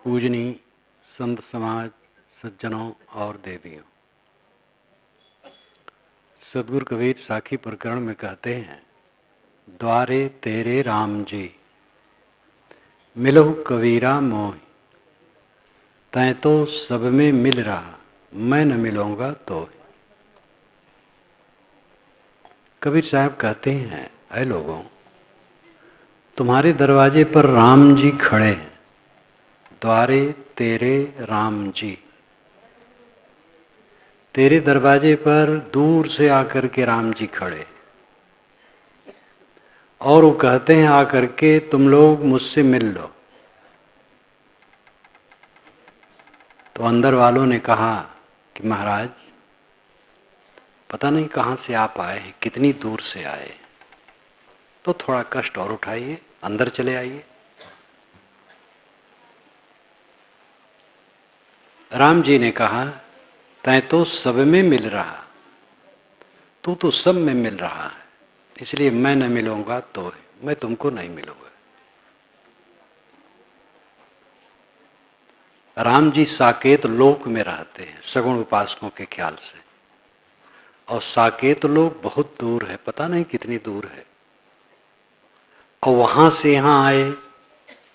पूजनीय संत समाज, सज्जनों और देवियों, सदगुरु कबीर साखी प्रकरण में कहते हैं, द्वारे तेरे राम जी मिलहु कबीरा मोहि, तैं तो सब में मिल रहा, मैं न मिलूंगा तो। कबीर साहब कहते हैं, ऐ लोगों, तुम्हारे दरवाजे पर राम जी खड़े हैं। द्वारे तेरे राम जी, तेरे दरवाजे पर दूर से आकर के राम जी खड़े, और वो कहते हैं आकर के तुम लोग मुझसे मिल लो। तो अंदर वालों ने कहा कि महाराज, पता नहीं कहाँ से आप आए हैं, कितनी दूर से आए, तो थोड़ा कष्ट और उठाइए, अंदर चले आइए। राम जी ने कहा, तैं तो सब में मिल रहा, तू तो सब में मिल रहा है, इसलिए मैं न मिलूंगा तो मैं तुमको नहीं मिलूंगा। राम जी साकेत लोक में रहते हैं सगुण उपासकों के ख्याल से, और साकेत लोक बहुत दूर है, पता नहीं कितनी दूर है, और वहां से यहां आए,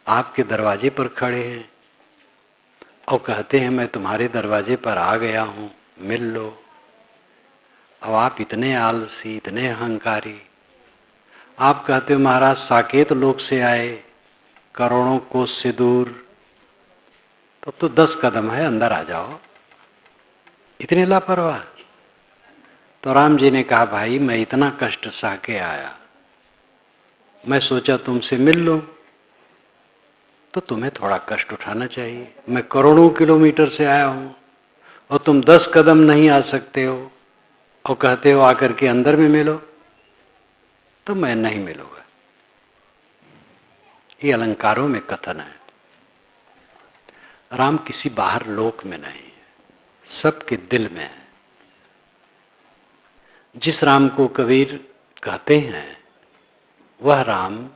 आपके दरवाजे पर खड़े हैं और कहते हैं मैं तुम्हारे दरवाजे पर आ गया हूं, मिल लो। अब आप इतने आलसी, इतने अहंकारी, आप कहते हो महाराज साकेत लोक से आए, करोड़ों कोस से दूर, तब तो 10 कदम है, अंदर आ जाओ, इतने लापरवाह। तो राम जी ने कहा, भाई मैं इतना कष्ट सह के आया, मैं सोचा तुमसे मिल लूं, तो तुम्हें थोड़ा कष्ट उठाना चाहिए। मैं करोड़ों किलोमीटर से आया हूं और तुम 10 कदम नहीं आ सकते हो और कहते हो आकर के अंदर में मिलो, तो मैं नहीं मिलूंगा। ये अलंकारों में कथन है। राम किसी बाहर लोक में नहीं है, सबके दिल में है। जिस राम को कबीर कहते हैं वह राम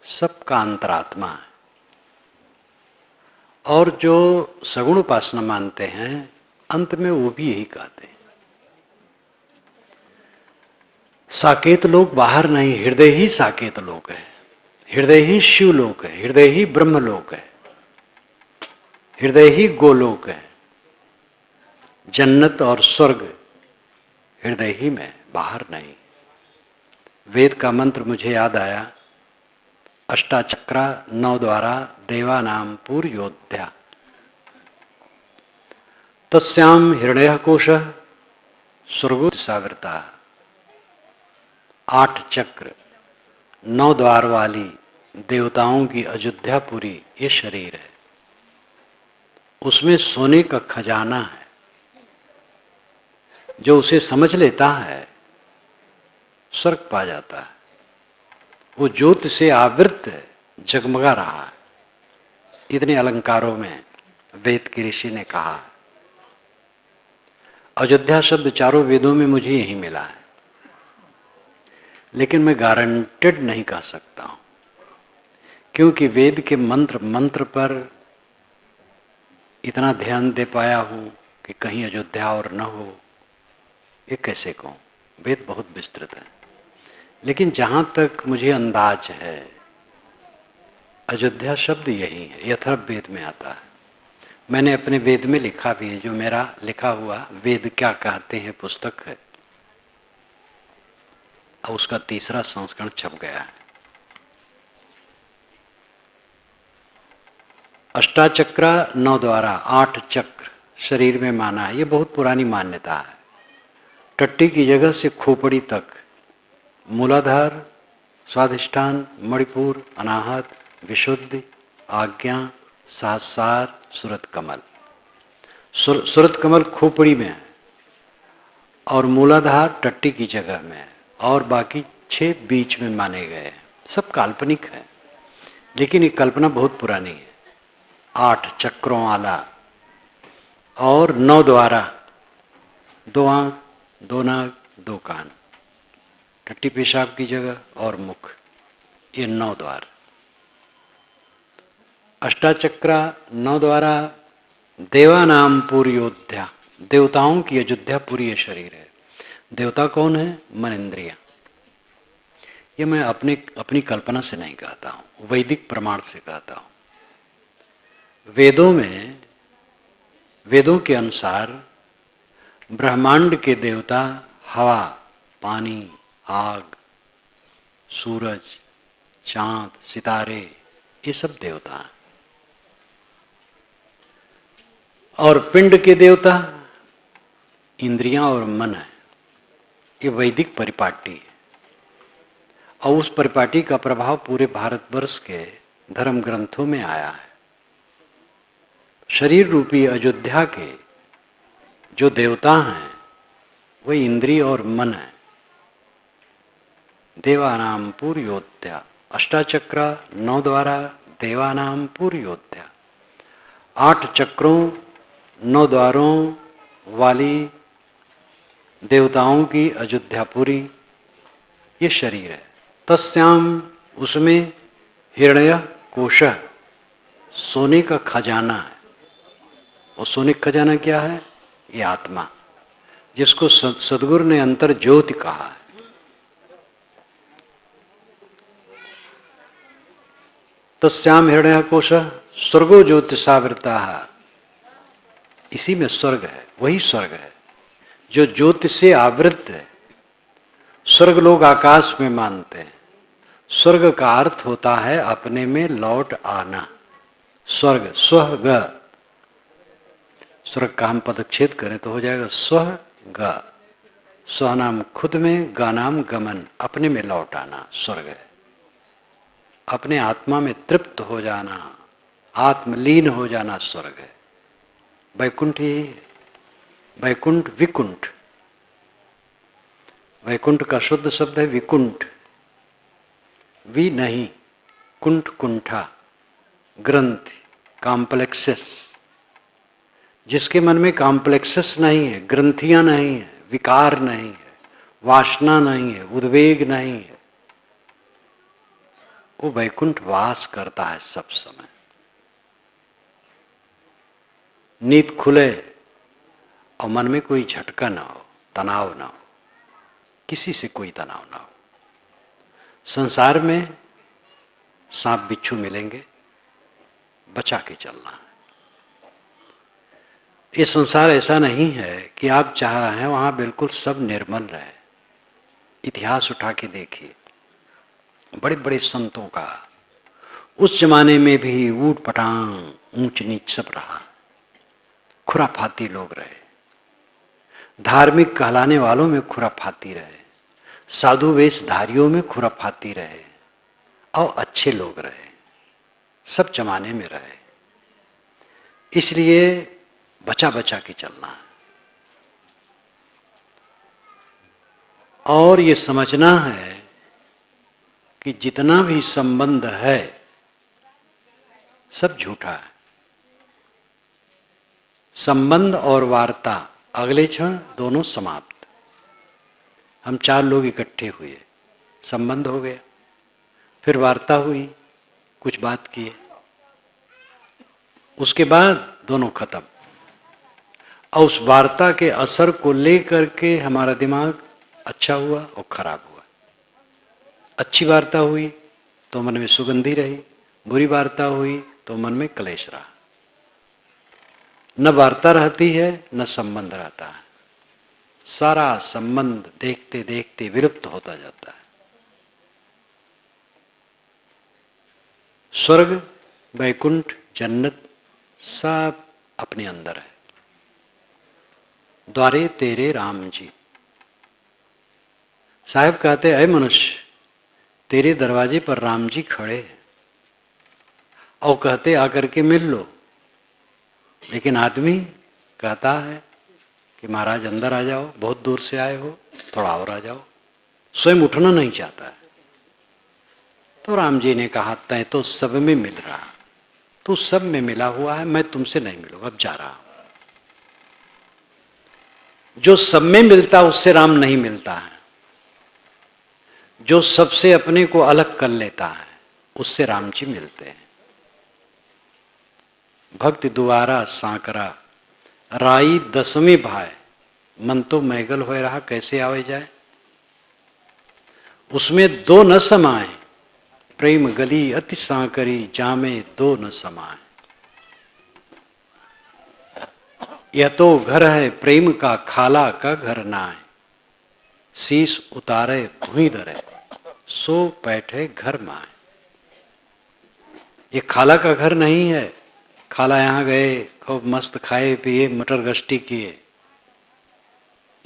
सबका अंतरात्मा है, और जो सगुण उपासना मानते हैं अंत में वो भी यही कहते हैं। साकेत लोक बाहर नहीं, हृदय ही साकेत लोक है, हृदय ही शिवलोक है, हृदय ही ब्रह्मलोक है, हृदय ही गोलोक है। जन्नत और स्वर्ग हृदय ही में, बाहर नहीं। वेद का मंत्र मुझे याद आया, अष्टाचक्रा 9 द्वारा देवानाम पूर्योध्या, तस्याम हिरण्यः कोशः स्वर्गो दिशावृता। 8 चक्र 9 द्वार वाली देवताओं की अयोध्यापुरी ये शरीर है, उसमें सोने का खजाना है। जो उसे समझ लेता है स्वर्ग पा जाता है। वो ज्योति से आवृत जगमगा रहा है। इतने अलंकारों में वेद के ऋषि ने कहा। अयोध्या शब्द चारों वेदों में मुझे यही मिला है, लेकिन मैं गारंटेड नहीं कह सकता हूं, क्योंकि वेद के मंत्र मंत्र पर इतना ध्यान दे पाया हूं कि कहीं अयोध्या और न हो, ये कैसे कहूं। वेद बहुत विस्तृत है, लेकिन जहां तक मुझे अंदाज है अयोध्या शब्द यही है, यथर्व वेद में आता है। मैंने अपने वेद में लिखा भी है, जो मेरा लिखा हुआ वेद क्या कहते हैं पुस्तक है, अब उसका 3रा संस्करण छप गया है। अष्टाचक्रा 9 द्वारा 8 चक्र शरीर में माना है, ये बहुत पुरानी मान्यता है। टट्टी की जगह से खोपड़ी तक, मूलाधार, स्वाधिष्ठान, मणिपुर, अनाहत, विशुद्धि, आज्ञा, सहस्रार, सूरत कमल। सूरत कमल खोपड़ी में है और मूलाधार टट्टी की जगह में है, और बाकी 6 बीच में माने गए हैं। सब काल्पनिक है, लेकिन ये कल्पना बहुत पुरानी है। 8 चक्रों वाला और 9 द्वारा, 2 आंख, 2 नाक, 2 कान, टट्टी पेशाब की जगह और मुख, ये 9 द्वार। अष्टाचक्रा 9 द्वारा देवानाम पूर्योध्या, देवताओं की अयोध्यापुरी ये शरीर है। देवता कौन है? मन इंद्रिया। ये मैं अपनी कल्पना से नहीं कहता हूं, वैदिक प्रमाण से कहता हूं। वेदों के अनुसार ब्रह्मांड के देवता हवा, पानी, आग, सूरज, चांद, सितारे, ये सब देवता हैं। और पिंड के देवता इंद्रियां और मन है। ये वैदिक परिपाटी है और उस परिपाटी का प्रभाव पूरे भारतवर्ष के धर्म ग्रंथों में आया है। शरीर रूपी अयोध्या के जो देवता हैं वही इंद्रिय और मन है। देवानाम पूर्योध्या, अष्टाचक्रा 9 द्वारा देवानाम पूर्योध्या, 8 चक्रों 9 द्वारों वाली देवताओं की अयोध्यापुरी ये शरीर है। तस्याम, उसमें हिरण्य कोश, सोने का खजाना है। और सोने का खजाना क्या है? ये आत्मा, जिसको सदगुरु ने अंतर ज्योति कहा है। तस्याम हिरण्य कोश स्वर्गो ज्योतिषावृता, इसी में स्वर्ग है, वही स्वर्ग है जो ज्योति से आवृत है। स्वर्ग लोग आकाश में मानते हैं। स्वर्ग का अर्थ होता है अपने में लौट आना। स्वर्ग, स्वर्ग, स्वर्ग का हम पदच्छेद करें तो हो जाएगा स्वर्ग। स्व नाम खुद में, गा नाम गमन, अपने में लौट आना स्वर्ग है। अपने आत्मा में तृप्त हो जाना, आत्मलीन हो जाना स्वर्ग है। वैकुंठ यही है। वैकुंठ, विकुंठ। वैकुंठ का शुद्ध शब्द है विकुंठ। वि नहीं, कुंठ, कुंठा, ग्रंथि, कॉम्प्लेक्सेस। जिसके मन में कॉम्प्लेक्सेस नहीं है, ग्रंथियां नहीं है, विकार नहीं है, वासना नहीं है, उद्वेग नहीं है, वो वैकुंठ वास करता है सब समय। नींद खुले और मन में कोई झटका ना हो, तनाव ना हो, किसी से कोई तनाव ना हो। संसार में सांप बिच्छू मिलेंगे, बचा के चलना है। ये संसार ऐसा नहीं है कि आप चाह रहे हैं वहां बिल्कुल सब निर्मल रहे। इतिहास उठा के देखिए, बड़े बड़े संतों का उस जमाने में भी ऊट पटांग, ऊंच नीच सब रहा। खुराफाती लोग रहे, धार्मिक कहलाने वालों में खुराफाती रहे, साधु वेशधारियों में खुराफाती रहे, और अच्छे लोग रहे, सब जमाने में रहे। इसलिए बचा बचा के चलना है। और ये समझना है कि जितना भी संबंध है सब झूठा है। संबंध और वार्ता अगले क्षण दोनों समाप्त। हम 4 लोग इकट्ठे हुए, संबंध हो गया, फिर वार्ता हुई, कुछ बात किए, उसके बाद दोनों खत्म। और उस वार्ता के असर को लेकर के हमारा दिमाग अच्छा हुआ और खराब हुआ। अच्छी वार्ता हुई तो मन में सुगंधी रही, बुरी वार्ता हुई तो मन में क्लेश रहा। न वार्ता रहती है न संबंध रहता है। सारा संबंध देखते देखते विलुप्त होता जाता है। स्वर्ग, वैकुंठ, जन्नत सब अपने अंदर है। द्वारे तेरे राम जी। साहब कहते, अय मनुष्य, तेरे दरवाजे पर राम जी खड़े हैं और कहते आकर के मिल लो। लेकिन आदमी कहता है कि महाराज अंदर आ जाओ, बहुत दूर से आए हो, थोड़ा और आ जाओ। स्वयं उठना नहीं चाहता है। तो राम जी ने कहा, तय तो सब में मिल रहा, तू सब में मिला हुआ है, मैं तुमसे नहीं मिलूंगा, अब जा रहा हूं। जो सब में मिलता उससे राम नहीं मिलता है। जो सबसे अपने को अलग कर लेता है उससे राम जी मिलते हैं। भक्ति दुआरा सांकरा, राई दसवीं भाई, मन तो मैगल हो रहा कैसे आवे जाए। उसमें दो न समाए, प्रेम गली अति सांकरी, जामे दो न समाए। यह तो घर है प्रेम का, खाला का घर ना है। शीश उतारे भूई धरे, सो बैठे घर माए। ये खाला का घर नहीं है, खाला यहां गए खूब मस्त खाए पिए मटर गश्ती किए।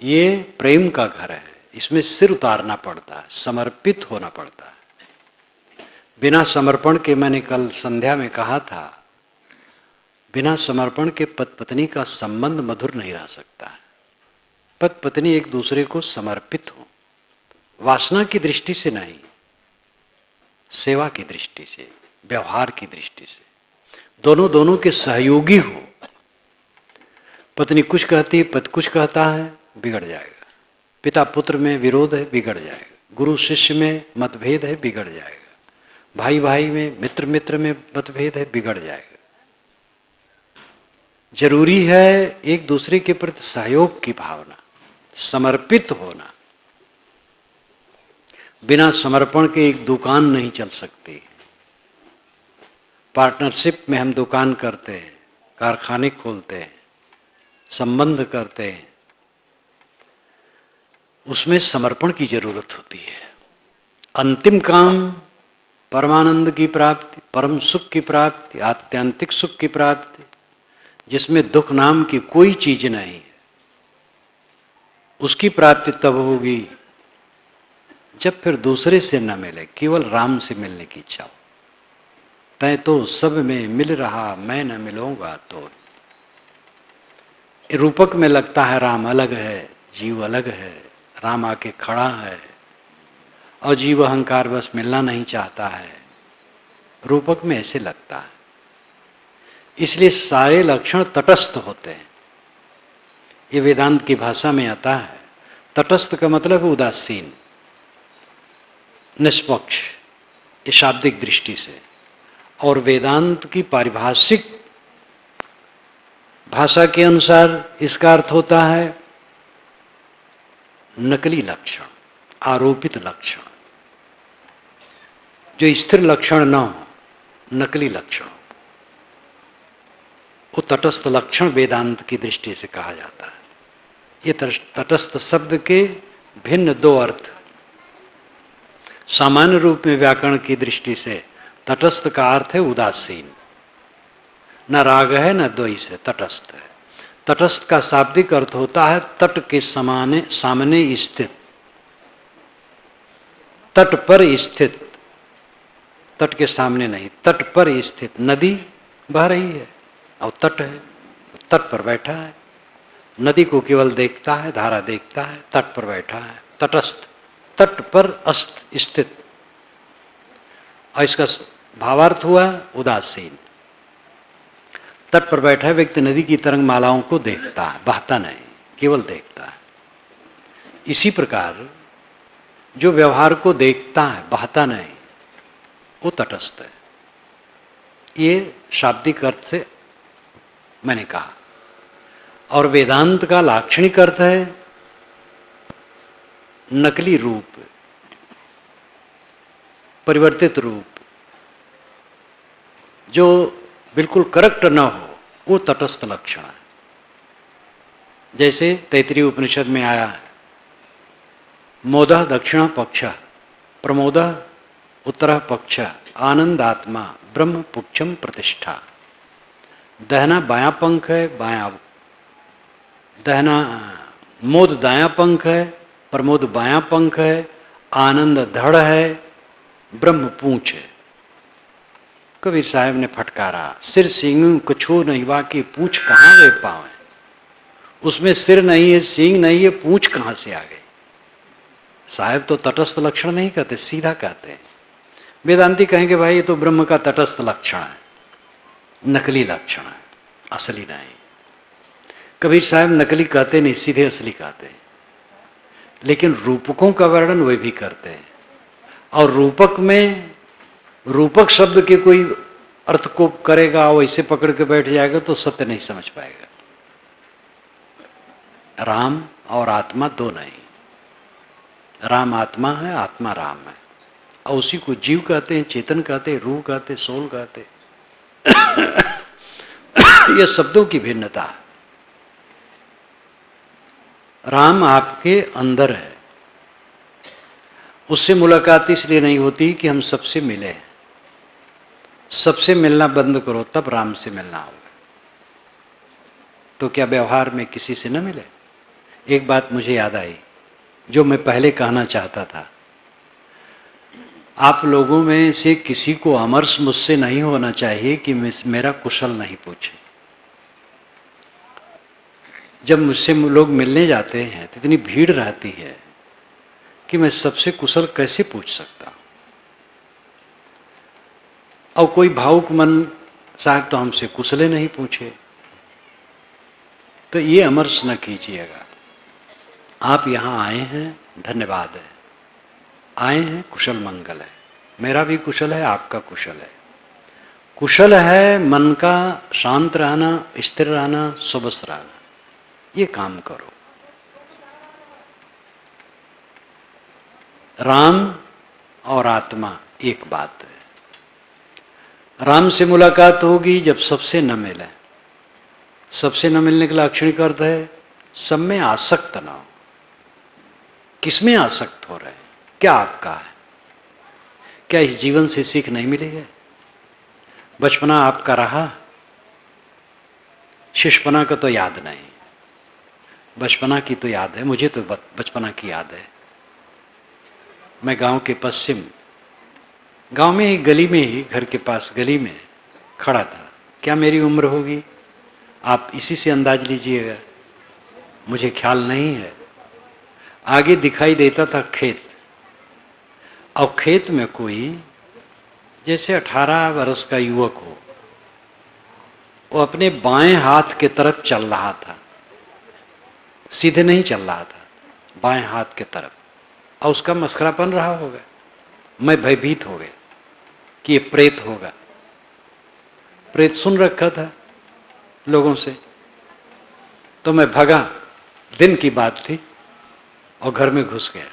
ये प्रेम का घर है, इसमें सिर उतारना पड़ता है, समर्पित होना पड़ता है। बिना समर्पण के, मैंने कल संध्या में कहा था, बिना समर्पण के पति पत्नी का संबंध मधुर नहीं रह सकता है। पति पत्नी एक दूसरे को समर्पित हो, वासना की दृष्टि से नहीं, सेवा की दृष्टि से, व्यवहार की दृष्टि से, दोनों के सहयोगी हो। पत्नी कुछ कहती है, पति कुछ कहता है, बिगड़ जाएगा। पिता पुत्र में विरोध है, बिगड़ जाएगा। गुरु शिष्य में मतभेद है, बिगड़ जाएगा। भाई भाई में, मित्र मित्र में मतभेद है, बिगड़ जाएगा। जरूरी है एक दूसरे के प्रति सहयोग की भावना, समर्पित होना। बिना समर्पण के एक दुकान नहीं चल सकती। पार्टनरशिप में हम दुकान करते हैं, कारखाने खोलते हैं, संबंध करते हैं, उसमें समर्पण की जरूरत होती है। अंतिम काम परमानंद की प्राप्ति, परम सुख की प्राप्ति, आत्यंतिक सुख की प्राप्ति, जिसमें दुख नाम की कोई चीज नहीं है, उसकी प्राप्ति तब होगी जब फिर दूसरे से न मिले, केवल राम से मिलने की इच्छा हो। तय तो सब में मिल रहा, मैं न मिलूंगा तो। रूपक में लगता है राम अलग है, जीव अलग है, राम आके खड़ा है और जीव अहंकार बस मिलना नहीं चाहता है। रूपक में ऐसे लगता है, इसलिए सारे लक्षण तटस्थ होते हैं। ये वेदांत की भाषा में आता है। तटस्थ का मतलब उदासीन, निष्पक्ष, ये शाब्दिक दृष्टि से। और वेदांत की पारिभाषिक भाषा के अनुसार इसका अर्थ होता है नकली लक्षण, आरोपित लक्षण, जो स्थिर लक्षण न हो, नकली लक्षण। वो तटस्थ लक्षण वेदांत की दृष्टि से कहा जाता है। ये तटस्थ शब्द के भिन्न दो अर्थ। सामान्य रूप में व्याकरण की दृष्टि से तटस्थ का अर्थ है उदासीन, न राग है न द्वेष है, तटस्थ है। तटस्थ का शाब्दिक अर्थ होता है तट के सामने स्थित, तट पर स्थित, तट के सामने नहीं, तट पर स्थित। नदी बह रही है और तट है, तट पर बैठा है। नदी को केवल देखता है, धारा देखता है, तट पर बैठा है, तटस्थ, तट पर स्थित। और इसका भावार्थ हुआ उदासीन। तट पर बैठा व्यक्ति नदी की तरंग मालाओं को देखता है, बहता नहीं, केवल देखता है। इसी प्रकार जो व्यवहार को देखता है, बहता नहीं, वो तटस्थ है। ये शाब्दिक अर्थ से मैंने कहा। और वेदांत का लाक्षणिक अर्थ है नकली रूप, परिवर्तित रूप, जो बिल्कुल करेक्ट न हो, वो तटस्थ लक्षण है। जैसे तैत्तिरीय उपनिषद में आया है, मोदः दक्षिण पक्ष, प्रमोदः उत्तर पक्ष, आनंदात्मा ब्रह्म पुच्छम प्रतिष्ठा। दहना बायां पंख है, दहना मोद दायां पंख है, प्रमोद बायां पंख है, आनंद धड़ है, ब्रह्म पूंछ है। कबीर साहब ने फटकारा, सिर सींग कछो नहीं वा की पूंछ कहाँ गए पावे। उसमें सिर नहीं है, सींग नहीं है, पूंछ कहाँ से आ गई। साहब तो तटस्थ लक्षण नहीं कहते, सीधा कहते हैं। वेदांती कहेंगे भाई ये तो ब्रह्म का तटस्थ लक्षण है, नकली लक्षण है, असली नहीं। कबीर साहब नकली कहते नहीं, सीधे असली कहते हैं। लेकिन रूपकों का वर्णन वे भी करते हैं। और रूपक में रूपक शब्द के कोई अर्थ को करेगा, वैसे पकड़ के बैठ जाएगा तो सत्य नहीं समझ पाएगा। राम और आत्मा दो नहीं, राम आत्मा है, आत्मा राम है, और उसी को जीव कहते हैं, चेतन कहते हैं, रूह कहते हैं, सोल कहते हैं। ये शब्दों की भिन्नता है। राम आपके अंदर है, उससे मुलाकात इसलिए नहीं होती कि हम सबसे मिले। सबसे मिलना बंद करो तब राम से मिलना होगा। तो क्या व्यवहार में किसी से न मिले? एक बात मुझे याद आई जो मैं पहले कहना चाहता था। आप लोगों में से किसी को अमर्ष मुझसे नहीं होना चाहिए कि मेरा कुशल नहीं पूछे। जब मुझसे लोग मिलने जाते हैं तो इतनी भीड़ रहती है कि मैं सबसे कुशल कैसे पूछ सकता हूं। और कोई भावुक मन साहब तो हमसे कुशले नहीं पूछे, तो ये अमर्ष न कीजिएगा। आप यहाँ आए हैं, धन्यवाद है, आए हैं, कुशल मंगल है। मेरा भी कुशल है, आपका कुशल है। कुशल है मन का शांत रहना, स्थिर रहना, सुबस रहना। ये काम करो। राम और आत्मा एक बात है। राम से मुलाकात होगी जब सबसे न मिले। सबसे न मिलने का लाक्षणिक अर्थ है सब में आसक्त ना हो। किसमें आसक्त हो रहे हैं? क्या आपका है? क्या इस जीवन से सीख नहीं मिली है? बचपना आपका रहा, शिशुपना का तो याद नहीं, बचपना की तो याद है। मुझे तो बचपना की याद है। मैं गांव के पश्चिम, गांव में ही गली में ही, घर के पास गली में खड़ा था। क्या मेरी उम्र होगी आप इसी से अंदाज लीजिएगा, मुझे ख्याल नहीं है। आगे दिखाई देता था खेत, और खेत में कोई जैसे 18 वर्ष का युवक हो, वो अपने बाएं हाथ के तरफ चल रहा था। सीधे नहीं चल रहा था, बाएं हाथ के तरफ, और उसका मस्खरापन रहा होगा। मैं भयभीत हो गया कि ये प्रेत होगा। प्रेत सुन रखा था लोगों से, तो मैं भगा। दिन की बात थी, और घर में घुस गया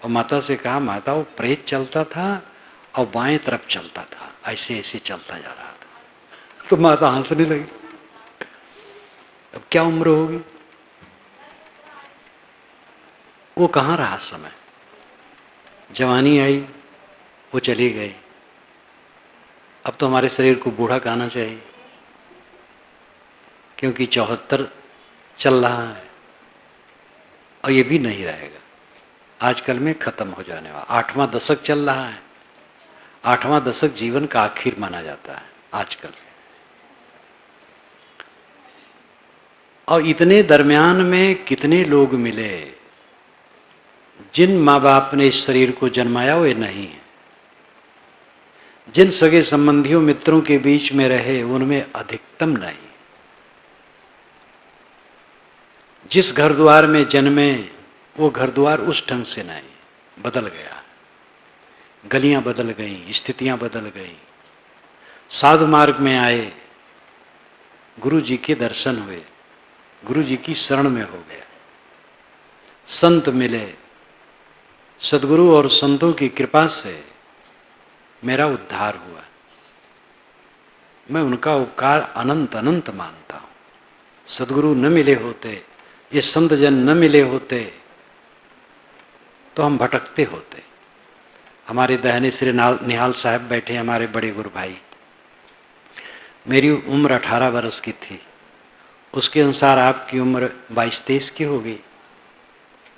और माता से कहा, माता वो प्रेत चलता था और बाएं तरफ चलता था, ऐसे ऐसे चलता जा रहा था। तो माता हंसने लगी। अब क्या उम्र होगी? वो कहाँ रहा समय? जवानी आई, वो चली गई। अब तो हमारे शरीर को बूढ़ा कहना चाहिए, क्योंकि 74 चल रहा है, और ये भी नहीं रहेगा। आजकल में खत्म हो जाने वाला 8वां दशक चल रहा है। 8वां दशक जीवन का आखिर माना जाता है आजकल। और इतने दरमियान में कितने लोग मिले जिन माँ बाप ने इस शरीर को जन्माया वे नहीं है। जिन सगे संबंधियों मित्रों के बीच में रहे उनमें अधिकतम नहीं। जिस घर द्वार में जन्मे वो घर द्वार उस ढंग से नहीं, बदल गया। गलियां बदल गई, स्थितियां बदल गई। साधु मार्ग में आए, गुरु जी के दर्शन हुए, गुरु जी की शरण में हो गया। संत मिले, सदगुरु और संतों की कृपा से मेरा उद्धार हुआ। मैं उनका उपकार अनंत अनंत मानता हूं। सदगुरु न मिले होते, ये संत जन न मिले होते तो हम भटकते होते। हमारे दहने श्री निहाल साहब बैठे, हमारे बड़े गुरु भाई। मेरी उम्र 18 वर्ष की थी, उसके अनुसार आपकी उम्र 22-23 की होगी,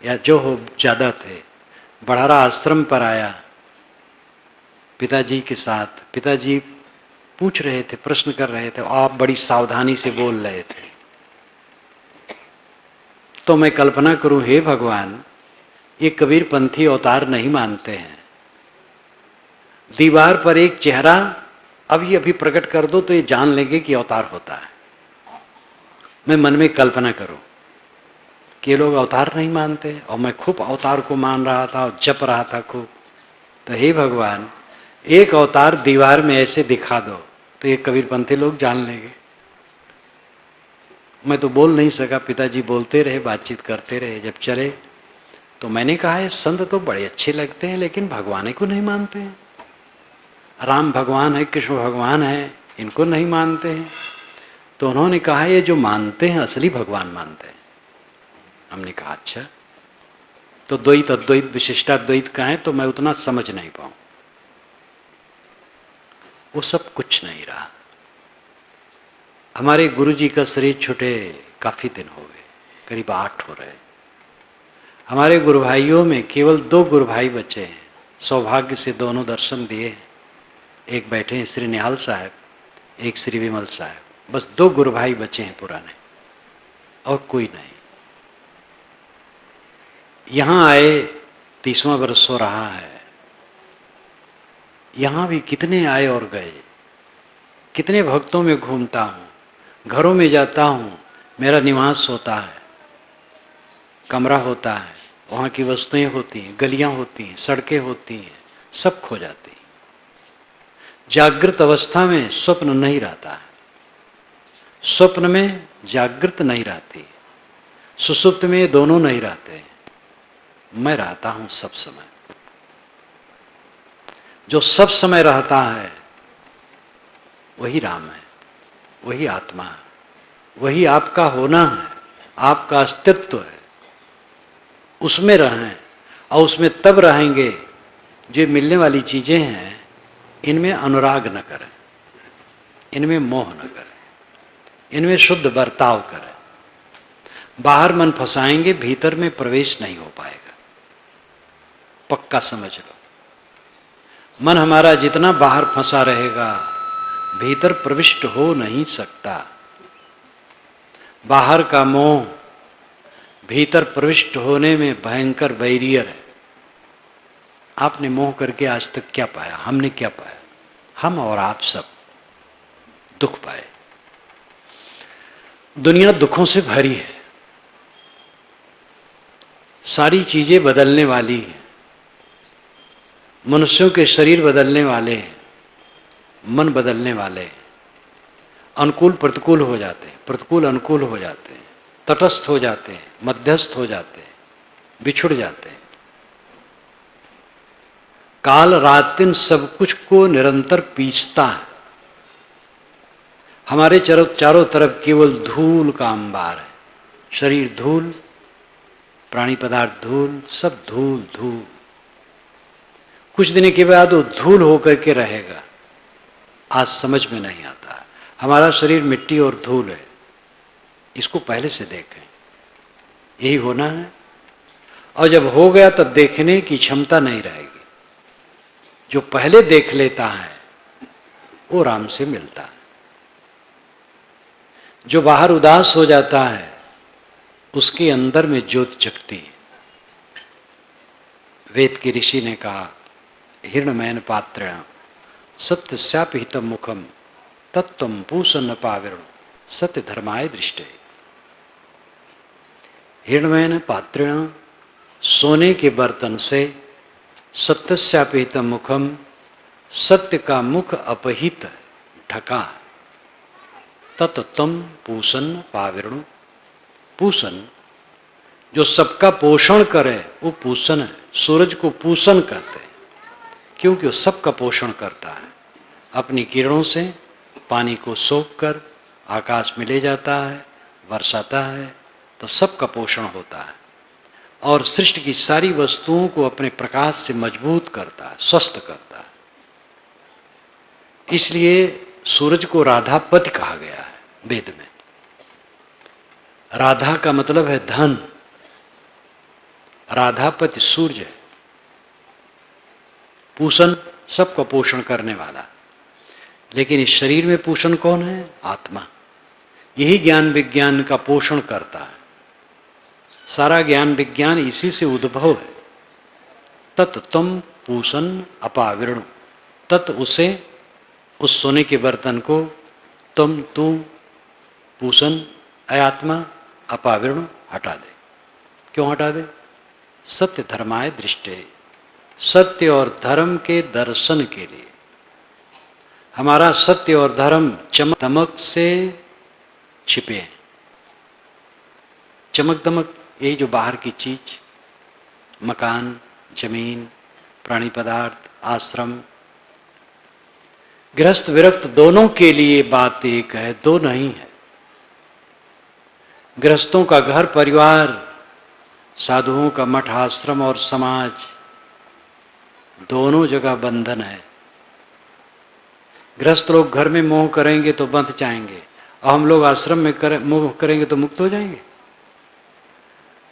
या जो हो ज़्यादा थे। बढ़ारा आश्रम पर आया पिताजी के साथ। पिताजी पूछ रहे थे, प्रश्न कर रहे थे, आप बड़ी सावधानी से बोल रहे थे। तो मैं कल्पना करूं, हे भगवान, ये कबीरपंथी अवतार नहीं मानते हैं। दीवार पर एक चेहरा अभी अभी प्रकट कर दो तो ये जान लेंगे कि अवतार होता है। मैं मन में कल्पना करूं कि ये लोग अवतार नहीं मानते, और मैं खूब अवतार को मान रहा था और जप रहा था खूब। तो हे भगवान, एक अवतार दीवार में ऐसे दिखा दो तो ये कबीरपंथी लोग जान लेंगे। मैं तो बोल नहीं सका, पिताजी बोलते रहे, बातचीत करते रहे। जब चले तो मैंने कहा ये संत तो बड़े अच्छे लगते हैं लेकिन भगवान को नहीं मानते हैं। राम भगवान है, कृष्ण भगवान है, इनको नहीं मानते हैं। तो उन्होंने कहा ये जो मानते हैं असली भगवान मानते हैं। हमने कहा अच्छा, तो द्वैत अद्वैत विशिष्टाद्वैत का है तो मैं उतना समझ नहीं पाऊं। वो सब कुछ नहीं रहा। हमारे गुरुजी का शरीर छूटे काफी दिन हो गए, करीब 8 हो रहे। हमारे गुरु भाइयों में केवल 2 गुरु भाई बचे हैं। सौभाग्य से दोनों दर्शन दिए। एक बैठे हैं श्री निहाल साहब, एक श्री विमल साहब। बस 2 गुरु भाई बचे हैं पुराने, और कोई नहीं। यहां आए 30वां वर्ष हो रहा है। यहां भी कितने आए और गए, कितने भक्तों में घूमता हूं, घरों में जाता हूं, मेरा निवास होता है, कमरा होता है, वहां की वस्तुएं होती हैं, गलियां होती हैं, सड़कें होती हैं, सब खो जाती हैं। जागृत अवस्था में स्वप्न नहीं रहता है, स्वप्न में जागृत नहीं रहती, सुसुप्त में दोनों नहीं रहते। मैं रहता हूं सब समय। जो सब समय रहता है वही राम है, वही आत्मा है, वही आपका होना है, आपका अस्तित्व है। उसमें रहें, और उसमें तब रहेंगे जो मिलने वाली चीजें हैं इनमें अनुराग न करें, इनमें मोह न करें, इनमें शुद्ध बर्ताव करें। बाहर मन फंसाएंगे, भीतर में प्रवेश नहीं हो पाएगा। पक्का समझ लो, मन हमारा जितना बाहर फंसा रहेगा भीतर प्रविष्ट हो नहीं सकता। बाहर का मोह भीतर प्रविष्ट होने में भयंकर बैरियर है। आपने मोह करके आज तक क्या पाया? हमने क्या पाया? हम और आप सब दुख पाए। दुनिया दुखों से भरी है, सारी चीजें बदलने वाली हैं। मनुष्यों के शरीर बदलने वाले हैं, मन बदलने वाले हैं, अनुकूल प्रतिकूल हो जाते हैं, प्रतिकूल अनुकूल हो जाते हैं, तटस्थ हो जाते हैं, मध्यस्थ हो जाते हैं, बिछुड़ जाते हैं। काल रात दिन सब कुछ को निरंतर पीसता है। हमारे चारों तरफ केवल धूल का अंबार है। शरीर धूल, प्राणी पदार्थ धूल, सब धूल धूल। कुछ दिन के बाद वो धूल होकर के रहेगा। आज समझ में नहीं आता। हमारा शरीर मिट्टी और धूल है, इसको पहले से देखें, यही होना है। और जब हो गया तब देखने की क्षमता नहीं रहेगी। जो पहले देख लेता है वो राम से मिलता है। जो बाहर उदास हो जाता है उसके अंदर में ज्योत जगती है। वेद के ऋषि ने कहा, हिरणमयन पात्रेण सत्यस्यापिहितं मुखम तत्त्वं पूषन्न पाविरण सत्य धर्माय दृष्टे। हिरणमयन पात्रेण, सोने के बर्तन से, सत्यस्यापिहितं मुखम, सत्य का मुख अपहित ढका, तत्त्वं पूषन्न पाविरण। पूषण जो सबका पोषण करे वो पूषण है। सूरज को पूषण कहते हैं क्योंकि वो सबका पोषण करता है। अपनी किरणों से पानी को सोख कर आकाश में ले जाता है, बरसाता है, तो सबका पोषण होता है। और सृष्टि की सारी वस्तुओं को अपने प्रकाश से मजबूत करता है, स्वस्थ करता है। इसलिए सूरज को राधापति कहा गया है वेद में। राधा का मतलब है धन। राधापति सूर्य है। पूषण सबका पोषण करने वाला। लेकिन इस शरीर में पोषण कौन है? आत्मा। यही ज्ञान विज्ञान का पोषण करता है। सारा ज्ञान विज्ञान इसी से उद्भव है। तत्त्वं पूषण अपाविरण। तत् उसे, उस सोने के बर्तन को, तुम तू, पूषण आत्मा, अपाविरण हटा दे। क्यों हटा दे? सत्य धर्माय दृष्टे। सत्य और धर्म के दर्शन के लिए। हमारा सत्य और धर्म चमक दमक से छिपे हैं। चमक दमक यही जो बाहर की चीज, मकान, जमीन, प्राणी पदार्थ, आश्रम। गृहस्थ विरक्त दोनों के लिए बात एक है, दो नहीं है। गृहस्थों का घर परिवार, साधुओं का मठ आश्रम और समाज, दोनों जगह बंधन है। गृहस्थ लोग घर में मोह करेंगे तो बंध जाएंगे, और हम लोग आश्रम में मोह करेंगे तो मुक्त हो जाएंगे।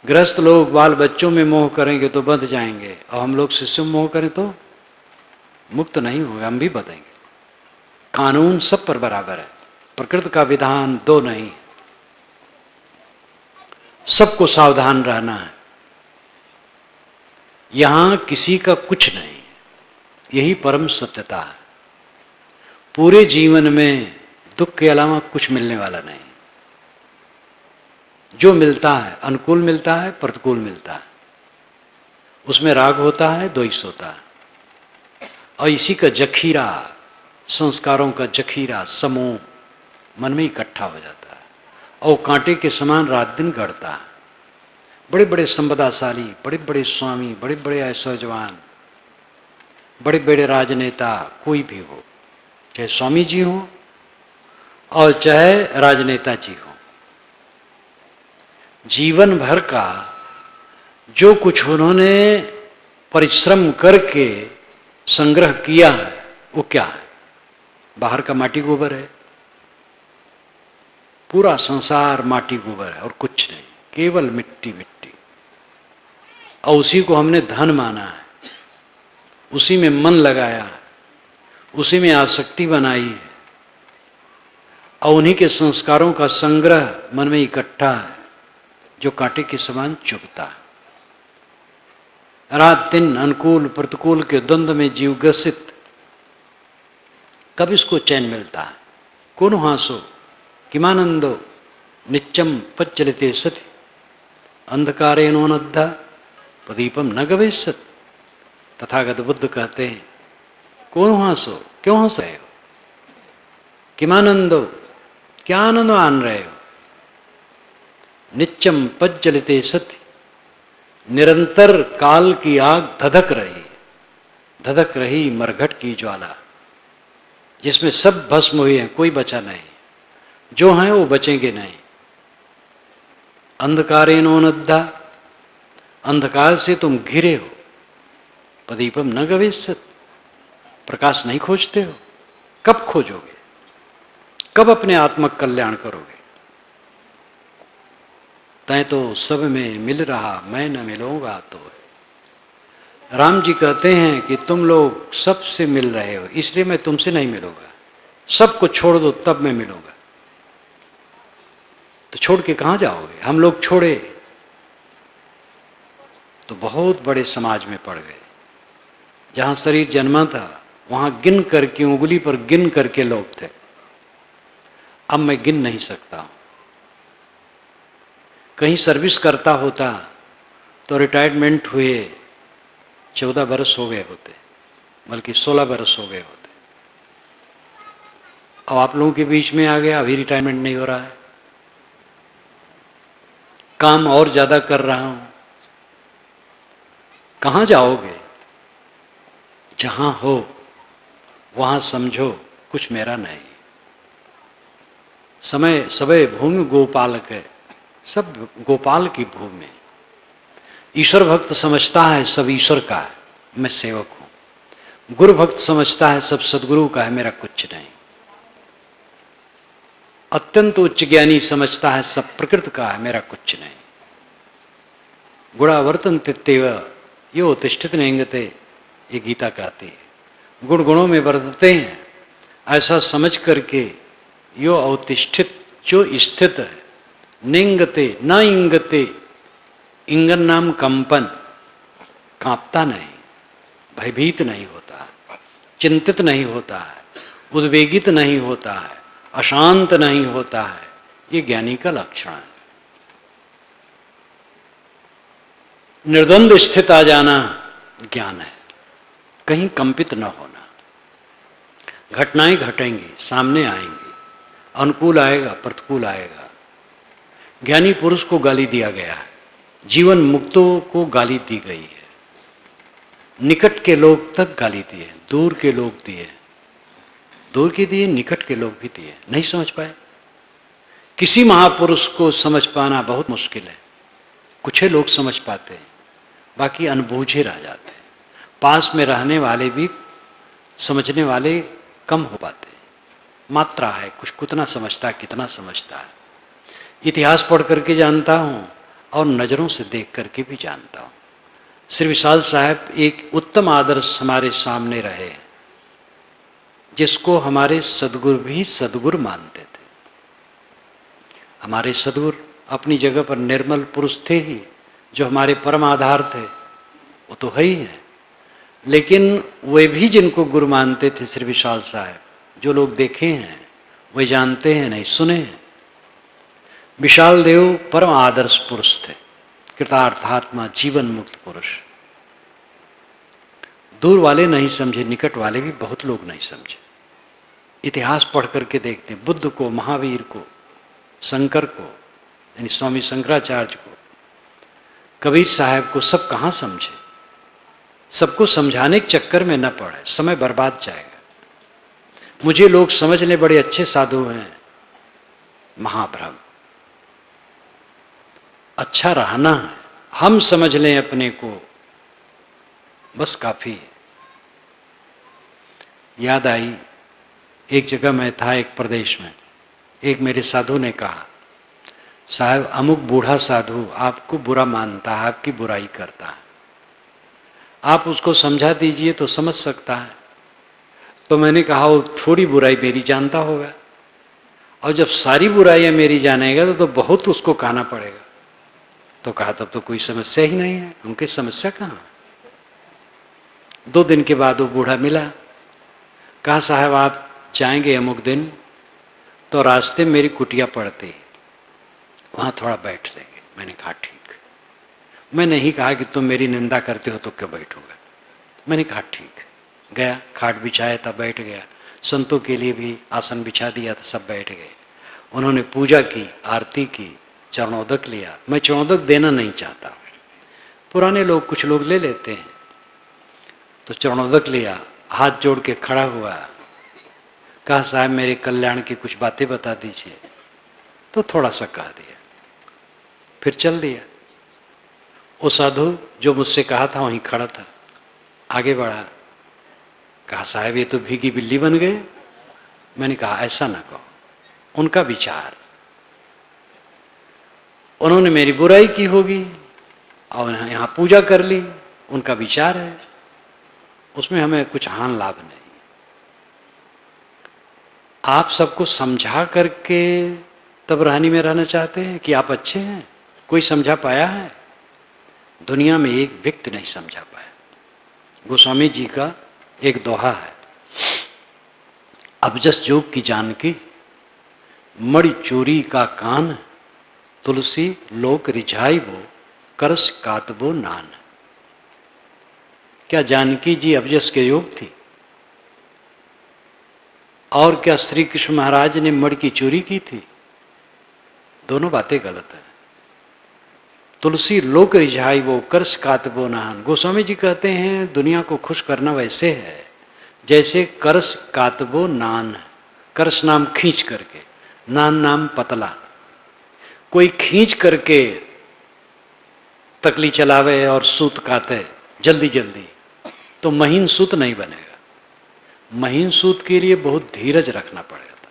गृहस्थ लोग बाल बच्चों में मोह करेंगे तो बंध जाएंगे, और हम लोग शिष्यों में मोह करें तो मुक्त नहीं होंगे, हम भी बंधेंगे। कानून सब पर बराबर है, प्रकृति का विधान दो नहीं, सबको सावधान रहना है। यहां किसी का कुछ नहीं, यही परम सत्यता है। पूरे जीवन में दुख के अलावा कुछ मिलने वाला नहीं। जो मिलता है अनुकूल मिलता है, प्रतिकूल मिलता है, उसमें राग होता है, द्वेष होता है, और इसी का जखीरा, संस्कारों का जखीरा समूह मन में इकट्ठा हो जाता है, और कांटे के समान रात दिन गढ़ता है। बड़े बड़े संपदाशाली, बड़े बड़े स्वामी, बड़े बड़े ऐश्वर्यवान, बड़े बड़े राजनेता, कोई भी हो, चाहे स्वामी जी हो और चाहे राजनेता जी हो, जीवन भर का जो कुछ उन्होंने परिश्रम करके संग्रह किया है वो क्या है? बाहर का माटी गोबर है। पूरा संसार माटी गोबर है और कुछ नहीं, केवल मिट्टी मिट्टी। और उसी को हमने धन माना है, उसी में मन लगाया है, उसी में आसक्ति बनाई है, और उन्हीं के संस्कारों का संग्रह मन में इकट्ठा है जो कांटे के समान चुभता है। रात दिन अनुकूल प्रतिकूल के द्वंद्व में जीव ग्रसित, कब इसको चैन मिलता है? कौन हासो किमानंदो नित्यम पच्चलिते सति अंधकारेणोनद्धा प्रदीपम न गवेशत। तथागत बुद्ध कहते हैं, कौन हासो, क्यों हंस रहे हो? किमानंदो, क्या आनंद मान रहे हो? नित्यम पज्जलिते सति, निरंतर काल की आग धधक रही मरघट की ज्वाला, जिसमें सब भस्म हुए हैं, कोई बचा नहीं, जो हैं वो बचेंगे नहीं। अंधकारेणोनद्धा, अंधकार से तुम घिरे हो, प्रदीपम न गवेशत, प्रकाश नहीं खोजते हो। कब खोजोगे? कब अपने आत्मक कल्याण करोगे? तय तो सब में मिल रहा, मैं न मिलूंगा तो। राम जी कहते हैं कि तुम लोग सबसे मिल रहे हो, इसलिए मैं तुमसे नहीं मिलूंगा। सबको छोड़ दो तब मैं मिलूंगा। तो छोड़ के कहां जाओगे? हम लोग छोड़े तो बहुत बड़े समाज में पड़ गए। जहां शरीर जन्मा था वहां गिन करके, उंगली पर गिन करके लोग थे। अब मैं गिन नहीं सकता हूं। कहीं सर्विस करता होता तो रिटायरमेंट हुए 14 बरस हो गए होते, बल्कि 16 बरस हो गए होते। अब आप लोगों के बीच में आ गया, अभी रिटायरमेंट नहीं हो रहा है, काम और ज्यादा कर रहा हूं। कहां जाओगे? जहां हो वहां समझो कुछ मेरा नहीं। समय सबे भूमि गोपालक है, सब गोपाल की भूमि। ईश्वर भक्त समझता है सब ईश्वर का है, मैं सेवक हूं। गुरु भक्त समझता है सब सदगुरु का है, मेरा कुछ नहीं। अत्यंत उच्च ज्ञानी समझता है सब प्रकृति का है, मेरा कुछ नहीं। गुणावर्तन तित्तेव यो तिष्ठित नेंगते, ये गीता कहती है। गुण गुणों में वर्तते हैं, ऐसा समझ करके यो अवतिष्ठित, जो स्थित है, निंगते न इंगते, इंगन नाम कंपन, कांपता नहीं, भयभीत नहीं होता, चिंतित नहीं होता है, उद्वेगित नहीं होता है, अशांत नहीं होता है। ये ज्ञानी का लक्षण है। निर्द्वंद स्थित आ जाना ज्ञान है, कहीं कंपित न होना। घटनाएं घटेंगी, सामने आएंगी, अनुकूल आएगा, प्रतिकूल आएगा। ज्ञानी पुरुष को गाली दिया गया है, जीवन मुक्तों को गाली दी गई है, निकट के लोग तक गाली दिए, दूर के लोग दिए, दूर के दिए, निकट के लोग भी दिए, नहीं समझ पाए। किसी महापुरुष को समझ पाना बहुत मुश्किल है, कुछ ही लोग समझ पाते हैं, बाकी अनबूझे रह जाते हैं। पास में रहने वाले भी समझने वाले कम हो पाते हैं। मात्रा है, कुछ कितना समझता है, कितना समझता है। इतिहास पढ़ करके जानता हूँ और नज़रों से देख करके भी जानता हूँ। श्री विशाल साहब एक उत्तम आदर्श हमारे सामने रहे, जिसको हमारे सदगुरु भी सदगुरु मानते थे। हमारे सदगुरु अपनी जगह पर निर्मल पुरुष थे ही, जो हमारे परम आधार थे, वो तो है ही है। लेकिन वे भी जिनको गुरु मानते थे श्री विशाल साहब, जो लोग देखे हैं वे जानते हैं, नहीं सुने हैं। विशाल देव परम आदर्श पुरुष थे, कृतार्थात्मा जीवन मुक्त पुरुष। दूर वाले नहीं समझे, निकट वाले भी बहुत लोग नहीं समझे। इतिहास पढ़ करके देखते हैं, बुद्ध को, महावीर को, शंकर को, यानी स्वामी शंकराचार्य को, कबीर साहब को, सब कहाँ समझे। सबको समझाने के चक्कर में न पड़े, समय बर्बाद जाएगा। मुझे लोग समझ ले बड़े अच्छे साधु हैं, महाभ्रम। अच्छा रहना है, हम समझ लें अपने को, बस काफी है। याद आई, एक जगह मैं था, एक प्रदेश में, एक मेरे साधु ने कहा, साहब अमुक बूढ़ा साधु आपको बुरा मानता है, आपकी बुराई करता है, आप उसको समझा दीजिए तो समझ सकता है। तो मैंने कहा, वो थोड़ी बुराई मेरी जानता होगा, और जब सारी बुराइयां मेरी जानेगा तो बहुत उसको कहना पड़ेगा। तो कहा, तब तो कोई समस्या ही नहीं है, उनकी समस्या कहाँ। 2 दिन के बाद वो बूढ़ा मिला, कहा, साहब आप जाएंगे अमुक दिन, तो रास्ते में मेरी कुटिया पड़ती, वहां थोड़ा बैठ लेंगे। मैंने कहा ठीक। मैं नहीं कहा कि तुम मेरी निंदा करते हो तो क्यों बैठूंगा, मैंने कहा ठीक। गया, खाट बिछाया था, बैठ गया। संतों के लिए भी आसन बिछा दिया था, सब बैठ गए। उन्होंने पूजा की, आरती की, चरणोदक लिया। मैं चरणोदक देना नहीं चाहता, पुराने लोग कुछ लोग ले लेते हैं। तो चरणोदक लिया, हाथ जोड़ के खड़ा हुआ, कहा, साहब मेरे कल्याण की कुछ बातें बता दीजिए। तो थोड़ा सा कह दिया, फिर चल दिया। वो साधु जो मुझसे कहा था वहीं खड़ा था, आगे बढ़ा, कहा, साहब ये तो भीगी बिल्ली बन गए। मैंने कहा, ऐसा ना कहो, उनका विचार, उन्होंने मेरी बुराई की होगी और यहाँ पूजा कर ली, उनका विचार है, उसमें हमें कुछ हानि लाभ नहीं। आप सबको समझा करके तब रहनी में रहना चाहते हैं कि आप अच्छे हैं। कोई समझा पाया है? दुनिया में एक व्यक्ति नहीं समझा पाया। गोस्वामी जी का एक दोहा है, अबजस जोग की जानकी, मणि चोरी का कान, तुलसी लोक रिझाई वो, करस कातबो नान। क्या जानकी जी अबजस के योग थी? और क्या श्री कृष्ण महाराज ने मणि की चोरी की थी? दोनों बातें गलत है। तुलसी लोक रिझाई वो, करस कातबो नान। गोस्वामी जी कहते हैं दुनिया को खुश करना वैसे है जैसे करस कातबो नान। करस नाम खींच करके, नान नाम पतला। कोई खींच करके तकली चलावे और सूत काते जल्दी जल्दी, तो महीन सूत नहीं बनेगा। महीन सूत के लिए बहुत धीरज रखना पड़ेगा।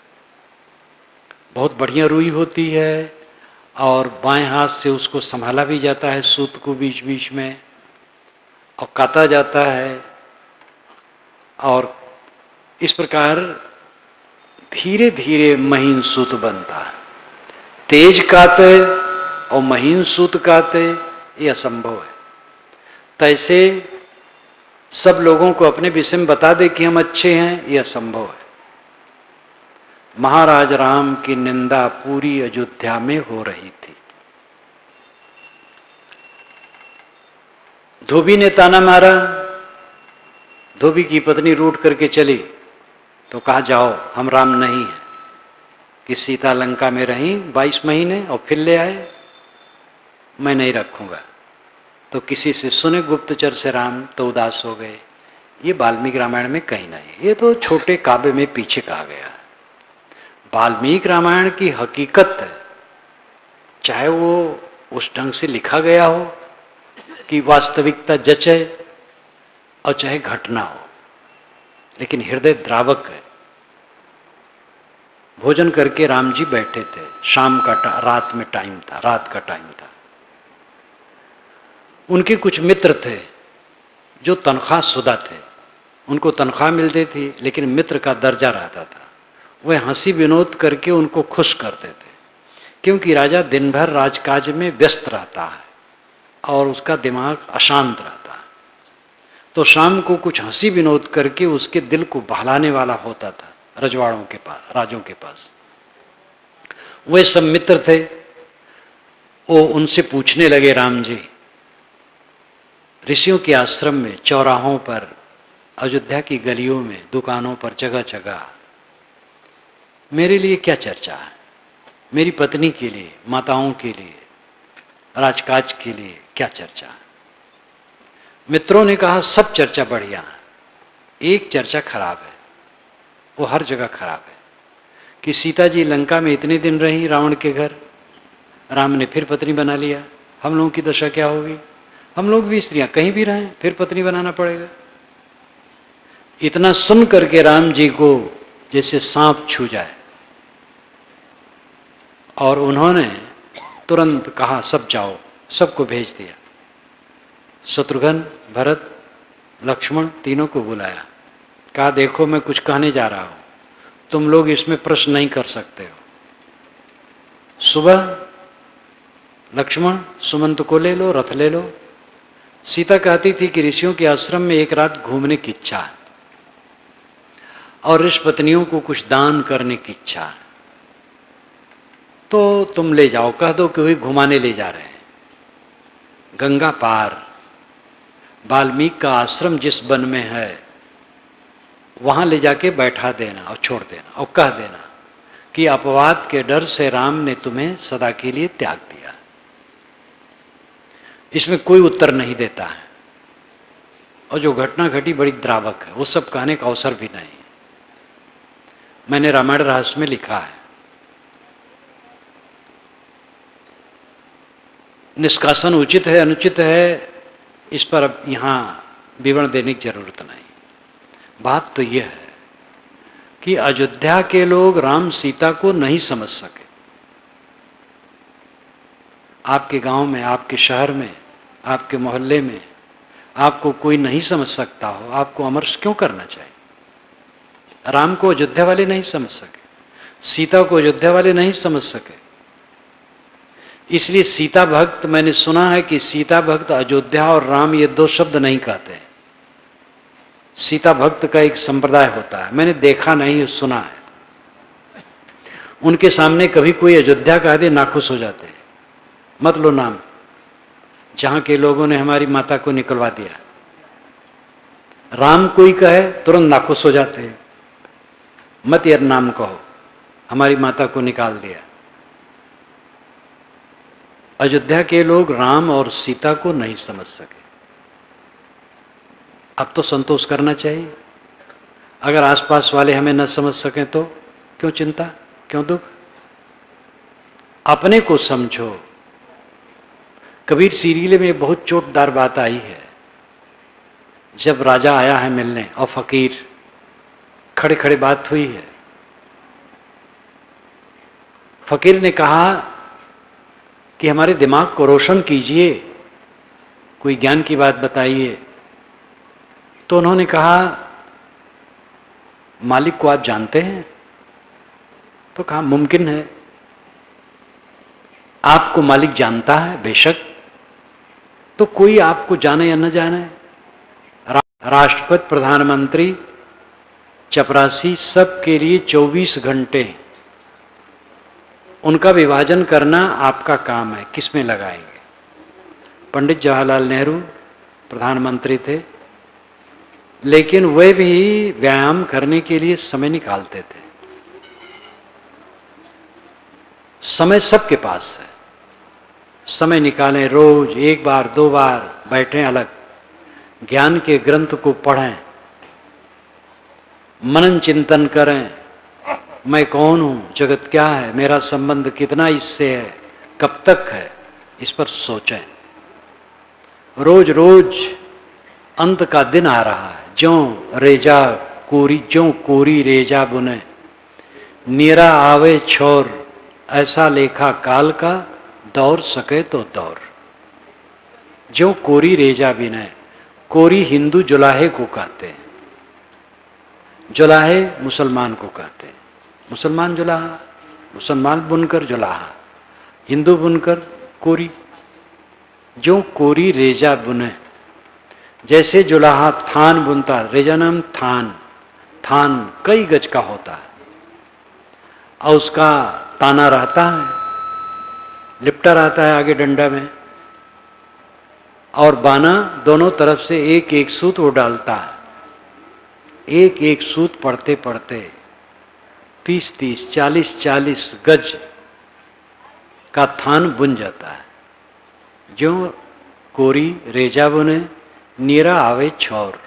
बहुत बढ़िया रुई होती है और बाएं हाथ से उसको संभाला भी जाता है, सूत को बीच बीच में, और काता जाता है। और इस प्रकार धीरे धीरे महीन सूत बनता है। तेज काते और महीन सूत काते, ये असंभव है। तैसे सब लोगों को अपने विषय में बता दे कि हम अच्छे हैं, ये असंभव है। महाराज राम की निंदा पूरी अयोध्या में हो रही थी। धोबी ने ताना मारा, धोबी की पत्नी रूठ करके चली तो कहा जाओ, हम राम नहीं है कि सीता लंका में रही 22 महीने और फिर ले आए, मैं नहीं रखूंगा। तो किसी से सुने गुप्तचर से राम तो उदास हो गए। ये वाल्मीकि रामायण में कहीं नहीं, ये तो छोटे काव्य में पीछे कहा गया है। वाल्मीकि रामायण की हकीकत है, चाहे वो उस ढंग से लिखा गया हो कि वास्तविकता जचे और चाहे घटना हो, लेकिन हृदय द्रावक है। भोजन करके राम जी बैठे थे, शाम का रात में टाइम था, रात का टाइम था। उनके कुछ मित्र थे जो तनख्वाह शुदा थे, उनको तनख्वाह मिलती थी लेकिन मित्र का दर्जा रहता था। वह हंसी विनोद करके उनको खुश करते थे, क्योंकि राजा दिन भर राजकाज में व्यस्त रहता है और उसका दिमाग अशांत रहता है। तो शाम को कुछ हंसी विनोद करके उसके दिल को बहलाने वाला होता था रजवाड़ों के पास, राजों के पास। वे सब मित्र थे, वो उनसे पूछने लगे, राम जी, ऋषियों के आश्रम में, चौराहों पर, अयोध्या की गलियों में, दुकानों पर, जगह जगह मेरे लिए क्या चर्चा है? मेरी पत्नी के लिए, माताओं के लिए, राजकाज के लिए क्या चर्चा है? मित्रों ने कहा, सब चर्चा बढ़िया है, एक चर्चा खराब है, वो हर जगह खराब है कि सीता जी लंका में इतने दिन रही रावण के घर, राम ने फिर पत्नी बना लिया, हम लोगों की दशा क्या होगी? हम लोग भी स्त्रियां कहीं भी रहें फिर पत्नी बनाना पड़ेगा। इतना सुन करके राम जी को जैसे सांप छू जाए, और उन्होंने तुरंत कहा, सब जाओ, सबको भेज दिया। शत्रुघ्न, भरत, लक्ष्मण तीनों को बुलाया, कहा, देखो मैं कुछ कहने जा रहा हूं, तुम लोग इसमें प्रश्न नहीं कर सकते हो। सुबह लक्ष्मण सुमंत को ले लो, रथ ले लो। सीता कहती थी कि ऋषियों के आश्रम में एक रात घूमने की इच्छा है और ऋषि पत्नियों को कुछ दान करने की इच्छा है, तो तुम ले जाओ, कह दो कि वही घुमाने ले जा रहे हैं। गंगा पार वाल्मीकि का आश्रम जिस वन में है वहां ले जाके बैठा देना और छोड़ देना और कह देना कि अपवाद के डर से राम ने तुम्हें सदा के लिए त्याग दिया। इसमें कोई उत्तर नहीं देता है, और जो घटना घटी बड़ी द्रावक है, वो सब कहने का अवसर भी नहीं। मैंने रामायण रहस्य में लिखा है, निष्कासन उचित है अनुचित है इस पर अब यहाँ विवरण देने की जरूरत नहीं। बात तो यह है कि अयोध्या के लोग राम सीता को नहीं समझ सके। आपके गांव में, आपके शहर में, आपके मोहल्ले में आपको कोई नहीं समझ सकता हो, आपको अमर्ष क्यों करना चाहिए? राम को अयोध्या वाले नहीं समझ सके, सीता को अयोध्या वाले नहीं समझ सके, इसलिए सीता भक्त, मैंने सुना है कि सीता भक्त अयोध्या और राम ये दो शब्द नहीं कहते हैं। सीता भक्त का एक संप्रदाय होता है, मैंने देखा नहीं, सुना है। उनके सामने कभी कोई अयोध्या कह दे नाखुश हो जाते हैं, मत लो नाम, जहां के लोगों ने हमारी माता को निकलवा दिया। राम कोई कहे तुरंत नाखुश हो जाते हैं, मत यार नाम कहो, हमारी माता को निकाल दिया। अयोध्या के लोग राम और सीता को नहीं समझ सके। अब तो संतोष करना चाहिए। अगर आसपास वाले हमें न समझ सकें तो क्यों चिंता, क्यों दुख? अपने को समझो। कबीर सीरीले में बहुत चोटदार बात आई है। जब राजा आया है मिलने और फकीर, खड़े खड़े बात हुई है। फकीर ने कहा कि हमारे दिमाग को रोशन कीजिए, कोई ज्ञान की बात बताइए। तो उन्होंने कहा, मालिक को आप जानते हैं? तो कहा, मुमकिन है। आपको मालिक जानता है? बेशक। तो कोई आपको जाने या न जाने, राष्ट्रपति, प्रधानमंत्री, चपरासी, सबके लिए 24 घंटे उनका विभाजन करना आपका काम है, किसमें लगाएंगे? पंडित जवाहरलाल नेहरू प्रधानमंत्री थे, लेकिन वे भी व्यायाम करने के लिए समय निकालते थे। समय सबके पास है, समय निकालें, रोज 1 बार 2 बार बैठें, अलग ज्ञान के ग्रंथ को पढ़ें, मनन चिंतन करें, मैं कौन हूं, जगत क्या है, मेरा संबंध कितना इससे है, कब तक है, इस पर सोचें। रोज रोज अंत का दिन आ रहा है। ज्यों कोरी रेजा बुने, नीरा आवे छोर, ऐसा लेखा काल का, दौड़ सके तो दौड़। ज्यों कोरी रेजा बिने, कोरी हिंदू जुलाहे को कहते हैं, जुलाहे मुसलमान को कहते हैं। मुसलमान जुलाहा, मुसलमान बुनकर जुलाहा, हिंदू बुनकर कोरी। जो कोरी रेजा बुने, जैसे जुलाहा थान बुनता, रेजा नाम थान, थान कई गज का होता है और उसका ताना रहता है, लिपटा रहता है आगे डंडा में, और बाना दोनों तरफ से एक एक सूत वो डालता है। एक एक सूत पढ़ते पढ़ते 30-30, 40-40 गज का थान बुन जाता है। जो कोरी रेजा बुने, नीरा आवे छोर,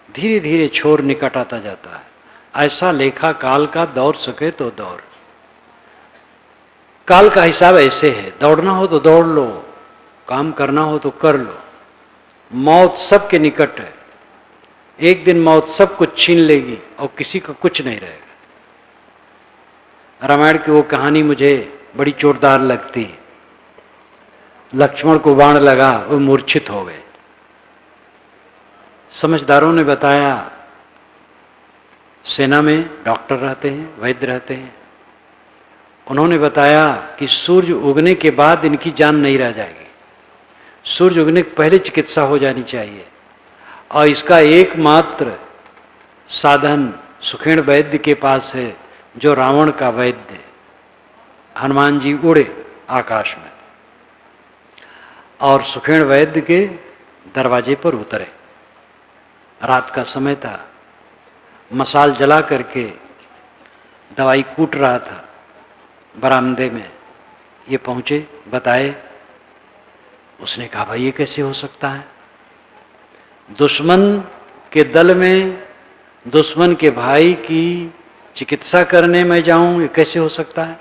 धीरे धीरे छोर निकट आता जाता है। ऐसा लेखा काल का, दौड़ सके तो दौड़। काल का हिसाब ऐसे है, दौड़ना हो तो दौड़ लो, काम करना हो तो कर लो। मौत सबके निकट है, एक दिन मौत सब कुछ छीन लेगी और किसी का कुछ नहीं रहेगा। रामायण की वो कहानी मुझे बड़ी जोरदार लगती है। लक्ष्मण को बाण लगा, वो मूर्छित हो गए। समझदारों ने बताया, सेना में डॉक्टर रहते हैं, वैद्य रहते हैं, उन्होंने बताया कि सूर्य उगने के बाद इनकी जान नहीं रह जाएगी, सूर्य उगने के पहले चिकित्सा हो जानी चाहिए। और इसका एकमात्र साधन सुखेण वैद्य के पास है, जो रावण का वैद्य है। हनुमान जी उड़े आकाश में और सुखेण वैद्य के दरवाजे पर उतरे। रात का समय था, मसाल जला करके दवाई कूट रहा था बरामदे में। ये पहुंचे, बताए। उसने कहा, भाई ये कैसे हो सकता है, दुश्मन के दल में दुश्मन के भाई की चिकित्सा करने में जाऊं, ये कैसे हो सकता है।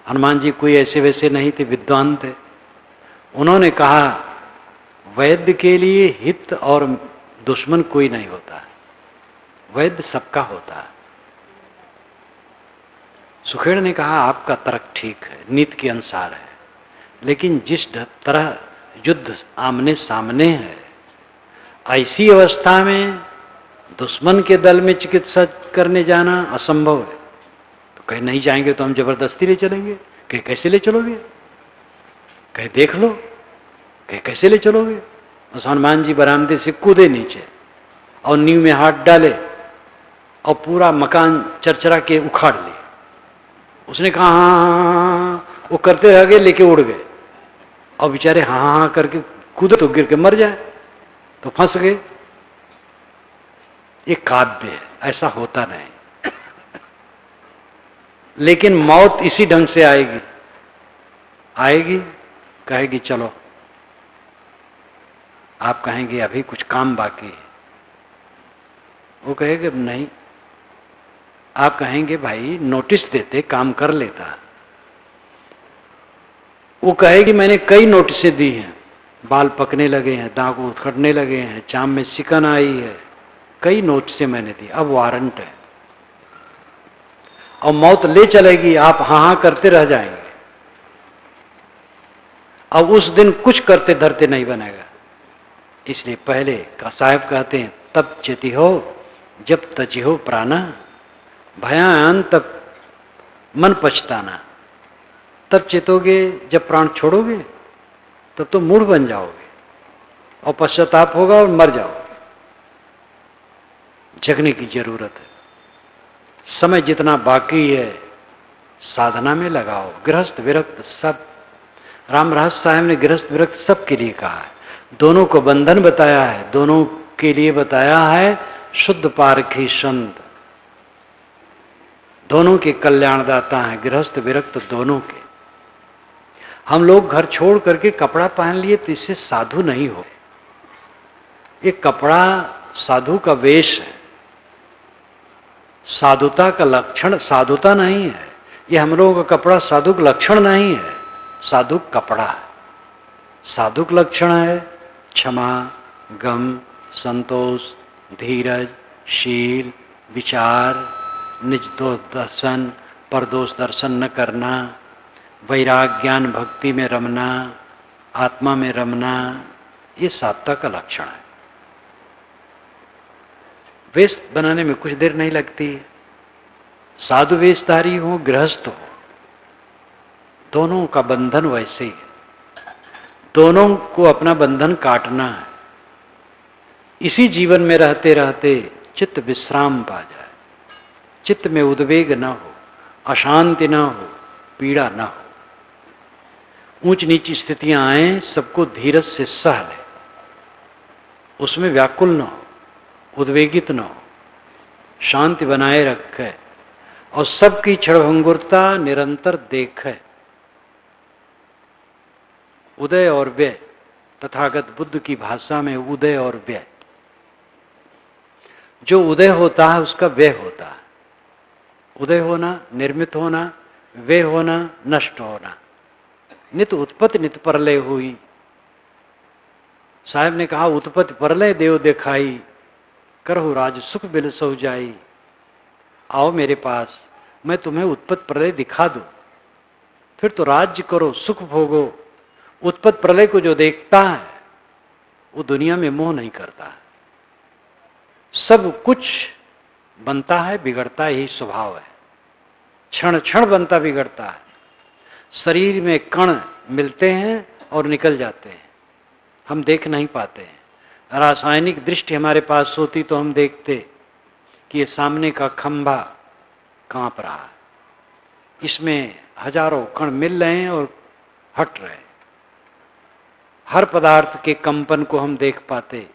हनुमान जी कोई ऐसे वैसे नहीं थे, विद्वान थे। उन्होंने कहा, वैद्य के लिए हित और दुश्मन कोई नहीं होता है, वैद्य सबका होता है। सुखेड़ ने कहा, आपका तर्क ठीक है, नीति के अनुसार है, लेकिन जिस तरह युद्ध आमने सामने है, ऐसी अवस्था में दुश्मन के दल में चिकित्सा करने जाना असंभव है। तो कहीं नहीं जाएंगे तो हम जबरदस्ती ले चलेंगे। कहीं कैसे ले चलोगे, कहीं देख लो, कहीं कैसे ले चलोगे। उस हनुमान जी बरामदे से कूदे नीचे और नींव में हाथ डाले और पूरा मकान चरचरा के उखाड़ लिए। उसने कहा हाँ, वो करते रह गए, लेके उड़ गए और बेचारे हाँ हाँ करके कूदे तो गिर के मर जाए, तो फंस गए। ये काव्य है, ऐसा होता नहीं। लेकिन मौत इसी ढंग से आएगी, आएगी, कहेगी चलो। आप कहेंगे अभी कुछ काम बाकी है, वो कहेगा नहीं। आप कहेंगे भाई नोटिस देते, काम कर लेता। वो कहेगी मैंने कई नोटिसें दी हैं, बाल पकने लगे हैं, दांत उखड़ने लगे हैं, चाम में सिकन आई है, कई नोटिसें मैंने दी, अब वारंट है। और मौत ले चलेगी, आप हाँ हाँ करते रह जाएंगे। अब उस दिन कुछ करते धरते नहीं बनेगा। इसलिए पहले का साहब कहते हैं, तब चेती हो जब तजी हो प्राणा, भयान तब मन पछताना। तब चेतोगे जब प्राण छोड़ोगे, तब तो मूढ़ बन जाओगे और पश्चाताप होगा और मर जाओगे। जगने की जरूरत है। समय जितना बाकी है साधना में लगाओ। गृहस्थ विरक्त सब, राम रहस्य साहब ने गृहस्थ विरक्त सबके लिए कहा है। दोनों को बंधन बताया है, दोनों के लिए बताया है शुद्ध पारखी संत, दोनों के कल्याणदाता हैं, गृहस्थ विरक्त दोनों के। हम लोग घर छोड़ करके कपड़ा पहन लिए तो इससे साधु नहीं हो। ये कपड़ा साधु का वेश है, साधुता का लक्षण साधुता नहीं है। ये हम लोगों का कपड़ा साधु का लक्षण नहीं है, साधु कपड़ा है। साधु का लक्षण है क्षमा, गम, संतोष, धीरज, शील, विचार, निज दोष दर्शन, परदोष दर्शन न करना, वैराग ज्ञान भक्ति में रमना, आत्मा में रमना, ये साधुता का लक्षण है। वेश बनाने में कुछ देर नहीं लगती है। साधु वेशधारी हो, गृहस्थ हो, दोनों का बंधन वैसे ही है। दोनों को अपना बंधन काटना है। इसी जीवन में रहते रहते चित्त विश्राम पा जाए, चित्त में उद्वेग न हो, अशांति न हो, पीड़ा न हो। ऊंच नीच स्थितियां आए, सबको धीरज से सह ले, उसमें व्याकुल न हो, उद्वेगित न हो, शांति बनाए रखे और सबकी क्षणभंगुरता निरंतर देखे। उदय और व्यय, तथागत बुद्ध की भाषा में उदय और व्यय। जो उदय होता है उसका व्यय होता है। उदय होना निर्मित होना, व्यय होना नष्ट होना। नित उत्पत्ति नित प्रलय हुई। साहब ने कहा उत्पत्ति प्रलय देव दिखाई, करहु राज सुख बिल सो जाई। आओ मेरे पास, मैं तुम्हें उत्पत्ति प्रलय दिखा दूं, फिर तो राज्य करो, सुख भोगो। उत्पत्ति प्रलय को जो देखता है वो दुनिया में मोह नहीं करता है। सब कुछ बनता है बिगड़ता, यही स्वभाव है। क्षण क्षण बनता बिगड़ता है। शरीर में कण मिलते हैं और निकल जाते हैं, हम देख नहीं पाते हैं। रासायनिक दृष्टि हमारे पास होती तो हम देखते कि ये सामने का खंभा कांप रहा है, इसमें हजारों कण मिल रहे हैं और हट रहे हैं। हर पदार्थ के कंपन को हम देख पाते।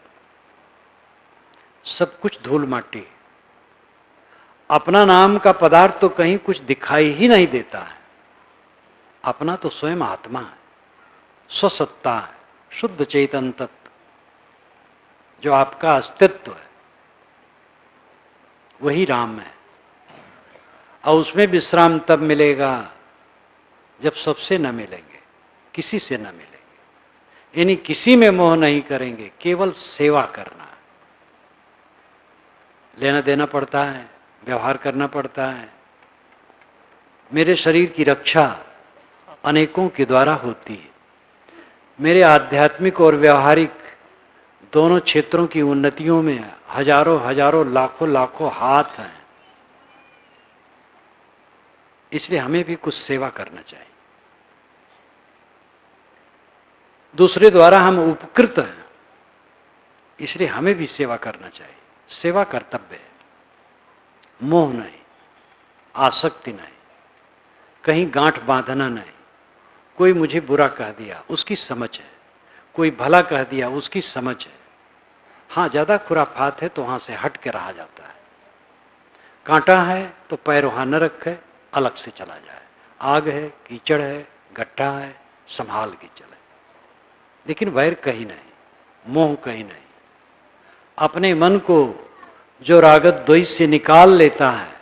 सब कुछ धूल माटी। अपना नाम का पदार्थ तो कहीं कुछ दिखाई ही नहीं देता है। अपना तो स्वयं आत्मा है, स्वसत्ता है, शुद्ध चेतन तत्व, जो आपका अस्तित्व है, वही राम है। और उसमें विश्राम तब मिलेगा जब सबसे न मिलेंगे, किसी से न मिलेंगे, यानी किसी में मोह नहीं करेंगे, केवल सेवा करना। लेना देना पड़ता है, व्यवहार करना पड़ता है। मेरे शरीर की रक्षा अनेकों के द्वारा होती है। मेरे आध्यात्मिक और व्यवहारिक दोनों क्षेत्रों की उन्नतियों में हजारों हजारों लाखों लाखों हाथ हैं। इसलिए हमें भी कुछ सेवा करना चाहिए। दूसरे द्वारा हम उपकृत हैं, इसलिए हमें भी सेवा करना चाहिए। सेवा कर्तव्य है, मोह नहीं, आसक्ति नहीं, कहीं गांठ बांधना नहीं। कोई मुझे बुरा कह दिया उसकी समझ है, कोई भला कह दिया उसकी समझ है। हाँ, ज्यादा खुराफात है तो वहां से हट के रहा जाता है। कांटा है तो पैर वहां न रखे, अलग से चला जाए। आग है, कीचड़ है, गड्ढा है, संभाल के चले। लेकिन वैर कहीं नहीं, मोह कहीं नहीं। अपने मन को जो रागत द्वेष से निकाल लेता है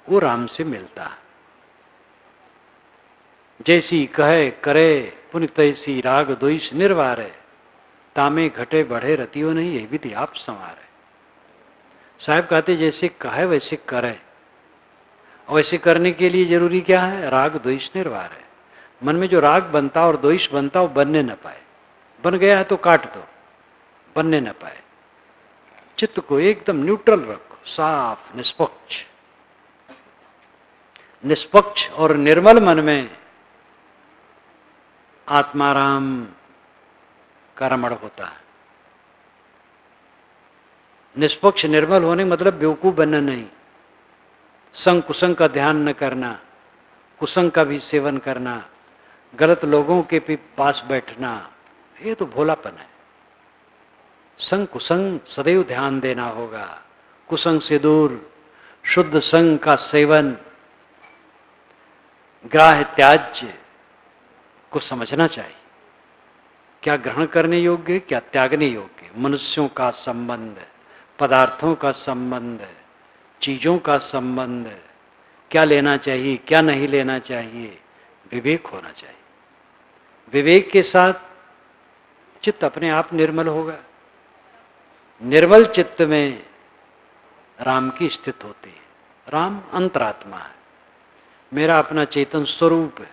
वो राम से मिलता है। जैसी कहे करे पुण्य तैसी राग द्वेष निर्वारे, तामे घटे बढ़े रतियो नहीं ये भी आप संवारे। साहब कहते जैसे कहे वैसे करे, और वैसे करने के लिए जरूरी क्या है? राग द्वेष निर्वार है। मन में जो राग बनता और द्वेष बनता वो बनने न पाए। बन गया है तो काट दो, बनने न पाए। चित्त को एकदम न्यूट्रल रखो, साफ निष्पक्ष। निष्पक्ष और निर्मल मन में आत्माराम का रमण होता है। निष्पक्ष निर्मल होने मतलब बेवकूफ बनना नहीं, संग कुसंग का ध्यान न करना, कुसंग का भी सेवन करना, गलत लोगों के भी पास बैठना, ये तो भोलापन है। संग कुसंग सदैव ध्यान देना होगा, कुसंग से दूर, शुद्ध संग का सेवन, ग्राह्य त्याज्य को समझना चाहिए। क्या ग्रहण करने योग्य है, क्या त्यागने योग्य है। मनुष्यों का संबंध, पदार्थों का संबंध, चीजों का संबंध, क्या लेना चाहिए क्या नहीं लेना चाहिए, विवेक होना चाहिए। विवेक के साथ चित्त अपने आप निर्मल होगा। निर्मल चित्त में राम की स्थिति होती है। राम अंतरात्मा है, मेरा अपना चेतन स्वरूप है।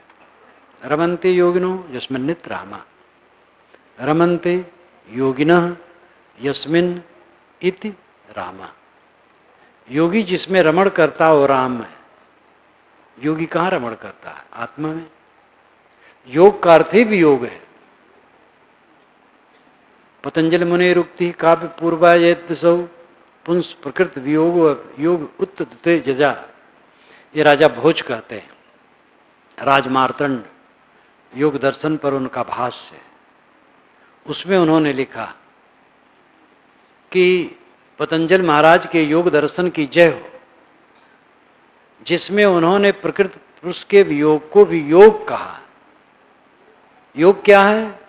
रमन्ते योगिनो यस्मिन् नित्य रामा, रमन्ते योगिनः यस्मिन् इति रामा। योगी जिसमें रमण करता है वो राम है। योगी कहाँ रमण करता है? आत्मा में। योग का अर्थ ही वियोग है। पतंजलि मुनि रुक्ति काव्य पूर्वायसौ पुंस प्रकृत वियोग योग उत्तते जजा। ये राजा भोज कहते हैं। राजमार्तंड योग दर्शन पर उनका भाष्य है। उसमें उन्होंने लिखा कि पतंजलि महाराज के योग दर्शन की जय हो, जिसमें उन्होंने प्रकृति पुरुष के वियोग को वियोग कहा। योग क्या है?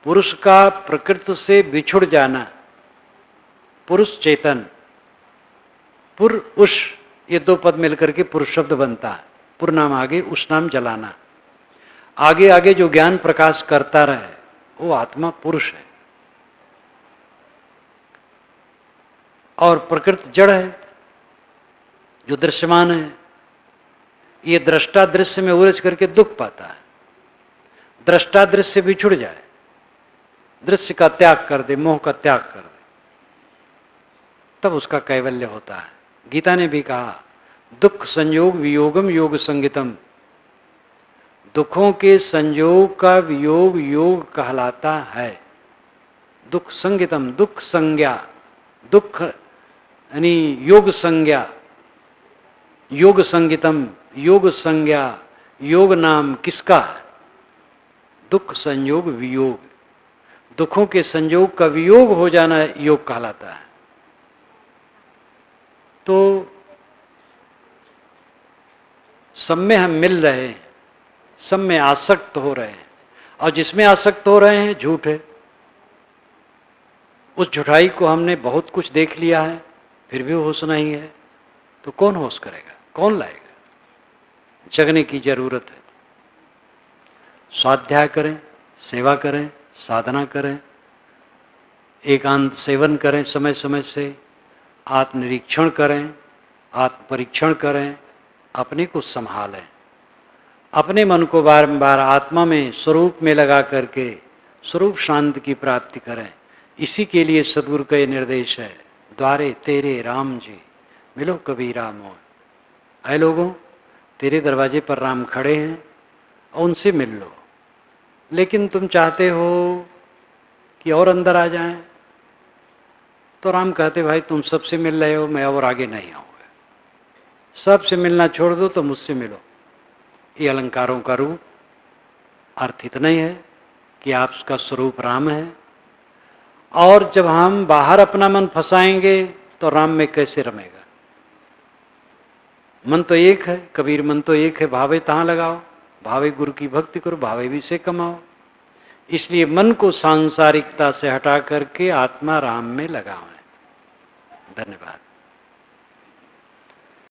पुरुष का प्रकृति से बिछुड़ जाना। पुरुष चेतन, पुर उष, ये दो पद मिलकर के पुरुष शब्द बनता है। पुर नाम आगे, उष नाम जलाना। आगे आगे जो ज्ञान प्रकाश करता रहे वो आत्मा पुरुष है। और प्रकृति जड़ है जो दृश्यमान है। ये दृष्टा दृश्य में उलझ करके दुख पाता है। दृष्टा दृश्य से बिछुड़ जाए, दृश्य का त्याग कर दे, मोह का त्याग कर दे, तब उसका कैवल्य होता है। गीता ने भी कहा दुख संयोग वियोगम योग संगितम। दुखों के संयोग का वियोग योग कहलाता है। दुख संगितम, दुख संज्ञा, दुख यानी योग संज्ञा, योग संगितम, योग संज्ञा, योग नाम किसका है? दुख संयोग वियोग। दुखों के संयोग का वियोग हो जाना योग कहलाता है। तो सब में हम मिल रहे हैं, सब में आसक्त हो रहे हैं, और जिसमें आसक्त हो रहे हैं झूठ है। उस झूठाई को हमने बहुत कुछ देख लिया है, फिर भी होश नहीं है, तो कौन होश करेगा, कौन लाएगा? जगने की जरूरत है। स्वाध्याय करें, सेवा करें, साधना करें, एकांत सेवन करें, समय समय से आत्मनिरीक्षण करें, आत्म परीक्षण करें, अपने को संभालें, अपने मन को बारंबार आत्मा में स्वरूप में लगा करके स्वरूप शांति की प्राप्ति करें। इसी के लिए सद्गुरु का ये निर्देश है, द्वारे तेरे राम जी मिलो कभी राम हो। ऐ लोगों, तेरे दरवाजे पर राम खड़े हैं और उनसे मिल लो। लेकिन तुम चाहते हो कि और अंदर आ जाएं, तो राम कहते भाई तुम सबसे मिल रहे हो, मैं और आगे नहीं आऊँगा। सबसे मिलना छोड़ दो तो मुझसे मिलो। ये अलंकारों का रूप अर्थ इतना ही है कि आपका स्वरूप राम है। और जब हम बाहर अपना मन फंसाएंगे तो राम में कैसे रमेगा? मन तो एक है, कबीर मन तो एक है, भावे तहाँ लगाओ, भावे गुरु की भक्ति करो, भावे भी से कमाओ। इसलिए मन को सांसारिकता से हटा करके आत्मा राम में लगाओ। धन्यवाद।